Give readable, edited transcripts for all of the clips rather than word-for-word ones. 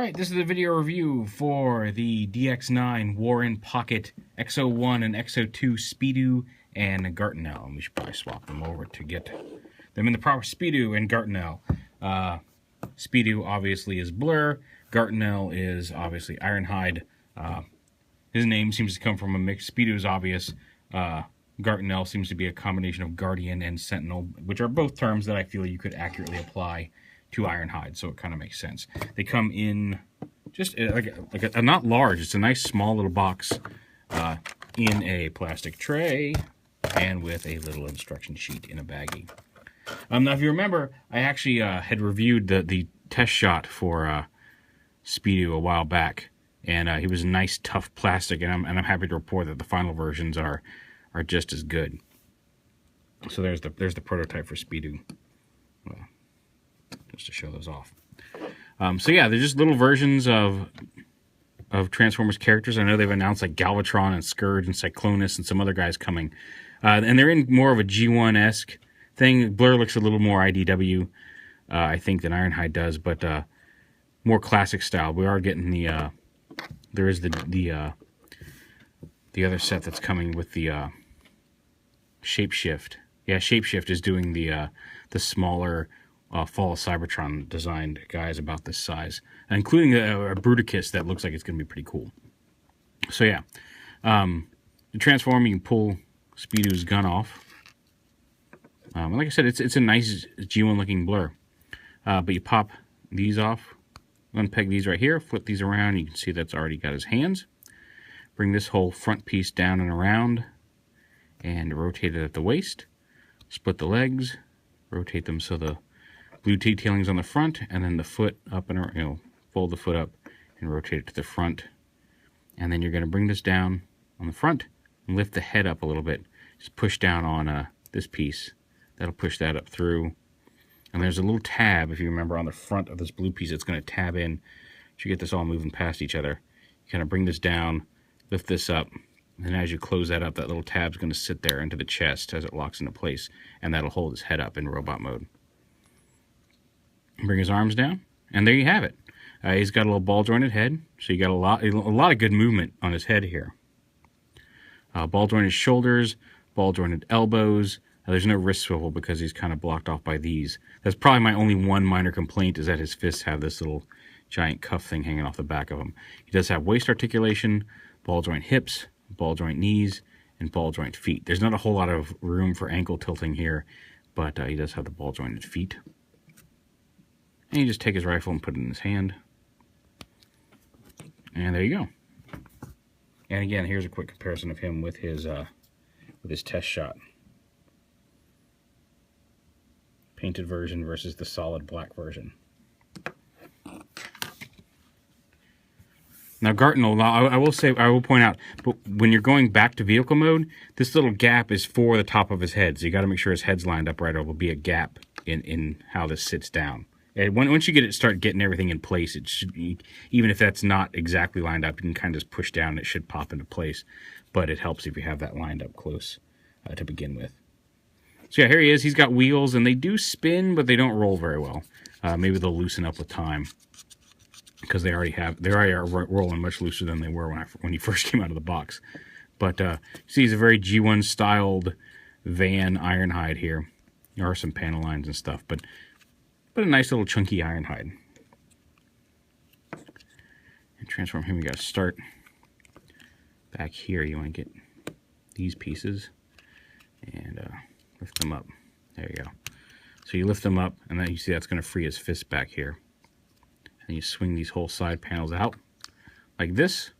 Alright, this is a video review for the DX9 War-In Pocket X01 and X02 SPEEDOO and GUARTINEL. And we should probably swap them over to get them in the proper SPEEDOO and GUARTINEL. SPEEDOO obviously is Blur. GUARTINEL is obviously Ironhide. His name seems to come from a mix. SPEEDOO is obvious. GUARTINEL seems to be a combination of Guardian and Sentinel, which are both terms that I feel you could accurately apply to Ironhide, so it kind of makes sense. They come in just like a not large, it's a nice small little box in a plastic tray and with a little instruction sheet in a baggie. Now, if you remember, I actually had reviewed the test shot for SPEEDOO a while back, and he was nice, tough plastic, and I'm happy to report that the final versions are just as good. So there's the prototype for SPEEDOO. Just to show those off. So yeah, they're just little versions of Transformers characters. I know they've announced like Galvatron and Scourge and Cyclonus and some other guys coming. And they're in more of a G1-esque thing. Blur looks a little more IDW, I think, than Ironhide does, but more classic style. We are getting the there is the other set that's coming with the Shapeshift. Yeah, Shapeshift is doing the smaller Fall of Cybertron designed guys about this size, including a Bruticus that looks like it's going to be pretty cool. So yeah, to transform, you can pull SPEEDOO's gun off. Like I said, it's a nice G1 looking Blur, but you pop these off, unpeg these right here, flip these around. You can see that's already got his hands. Bring this whole front piece down and around, and rotate it at the waist. Split the legs, rotate them so the blue detailing's on the front, and then the foot up and fold the foot up and rotate it to the front. And then you're going to bring this down on the front and lift the head up a little bit. Just push down on this piece. That'll push that up through. And there's a little tab, if you remember, on the front of this blue piece. It's going to tab in. You get this all moving past each other. You kind of bring this down, lift this up, and as you close that up, that little tab's going to sit there into the chest as it locks into place, and that'll hold his head up in robot mode. Bring his arms down, and there you have it. He's got a little ball-jointed head, so you got a lot of good movement on his head here. Ball-jointed shoulders, ball-jointed elbows. There's no wrist swivel because he's kind of blocked off by these. That's probably my only one minor complaint, is that his fists have this little giant cuff thing hanging off the back of him. He does have waist articulation, ball-joint hips, ball-joint knees, and ball-joint feet. There's not a whole lot of room for ankle tilting here, but he does have the ball-jointed feet. And you just take his rifle and put it in his hand. And there you go. And again, here's a quick comparison of him with his test shot. Painted version versus the solid black version. Now, GUARTINEL, I will point out, but when you're going back to vehicle mode, this little gap is for the top of his head. So you got to make sure his head's lined up right, or there will be a gap in how this sits down. And once you start getting everything in place, it should be, even if that's not exactly lined up, you can kind of just push down and it should pop into place. But it helps if you have that lined up close to begin with. So yeah, here he is. He's got wheels, and they do spin, but they don't roll very well. Maybe they'll loosen up with time, because they already are rolling much looser than they were when he first came out of the box. But see, he's a very G1 styled van Ironhide here. There are some panel lines and stuff, but a nice little chunky Ironhide. And transform him, you got to start back here. You want to get these pieces and lift them up. There you go. So you lift them up, and then you see that's going to free his fist back here. And you swing these whole side panels out like this.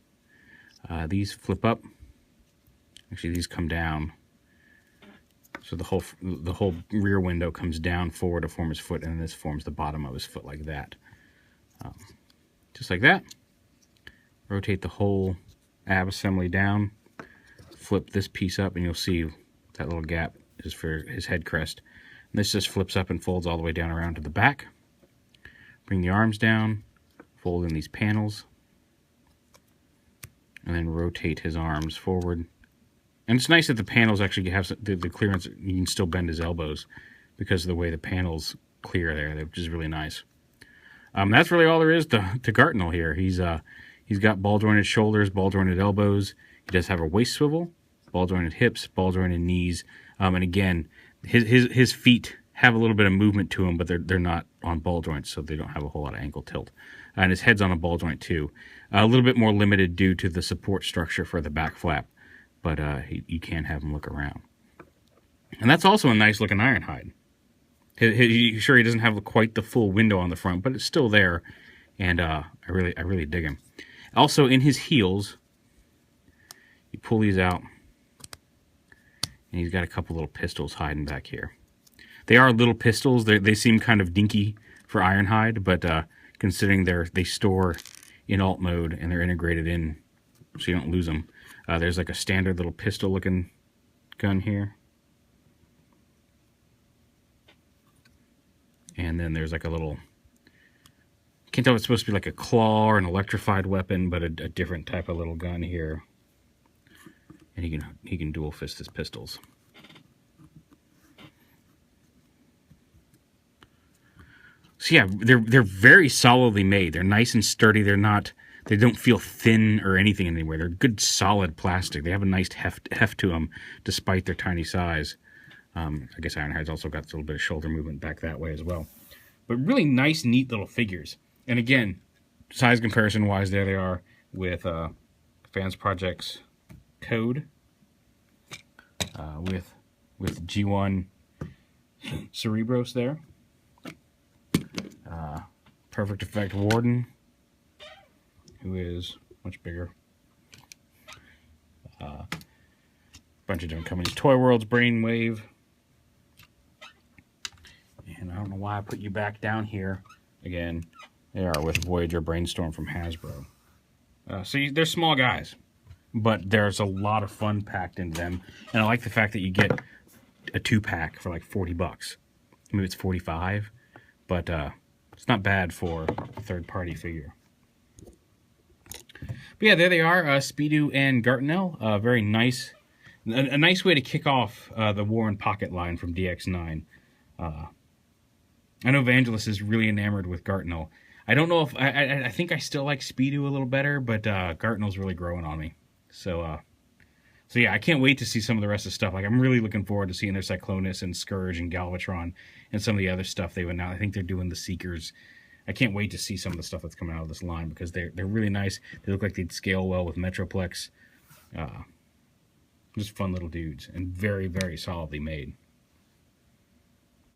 These flip up. Actually, these come down. So the whole rear window comes down forward to form his foot, and then this forms the bottom of his foot like that. Just like that. Rotate the whole ab assembly down. Flip this piece up, and you'll see that little gap is for his head crest. And this just flips up and folds all the way down around to the back. Bring the arms down, fold in these panels, and then rotate his arms forward. And it's nice that the panels actually have the clearance. You can still bend his elbows because of the way the panels clear there, which is really nice. That's really all there is to Gartinel here. He's got ball jointed shoulders, ball jointed elbows. He does have a waist swivel, ball jointed hips, ball jointed knees, and again, his feet have a little bit of movement to them, but they're not on ball joints, so they don't have a whole lot of ankle tilt. And his head's on a ball joint too, a little bit more limited due to the support structure for the back flap, but you can have him look around. And that's also a nice looking ironhide. Sure, he doesn't have quite the full window on the front, but it's still there, and I really dig him. Also, in his heels, you pull these out, and he's got a couple little pistols hiding back here. They are little pistols. They seem kind of dinky for ironhide, but considering they store in alt mode and they're integrated in, so you don't lose them. There's like a standard little pistol-looking gun here. And then there's like a little, can't tell if it's supposed to be like a claw or an electrified weapon, but a different type of little gun here. And he can dual fist his pistols. So yeah, they're very solidly made. They're nice and sturdy. They don't feel thin or anything anywhere. They're good solid plastic. They have a nice heft to them despite their tiny size. I guess Ironhide's also got a little bit of shoulder movement back that way as well. But really nice, neat little figures. And again, size comparison-wise, there they are with Fans Project's code with G1 Cerebros there. Perfect Effect Warden, who is much bigger. Bunch of different companies. Toy World's Brainwave. And I don't know why I put you back down here. Again, they are with Voyager Brainstorm from Hasbro. So they're small guys, but there's a lot of fun packed into them. And I like the fact that you get a 2-pack for like $40. Maybe it's 45, but it's not bad for a third-party figure. But yeah, there they are, SPEEDOO and Gartinel. Very nice, a nice way to kick off the War and Pocket line from DX9. I know Vangelis is really enamored with Gartinel. I don't know if I think I still like SPEEDOO a little better, but Gartinel's really growing on me. So yeah, I can't wait to see some of the rest of the stuff. Like, I'm really looking forward to seeing their Cyclonus and Scourge and Galvatron and some of the other stuff they've announced. I think they're doing the Seekers. I can't wait to see some of the stuff that's coming out of this line because they're really nice. They look like they'd scale well with Metroplex. Just fun little dudes and very, very solidly made.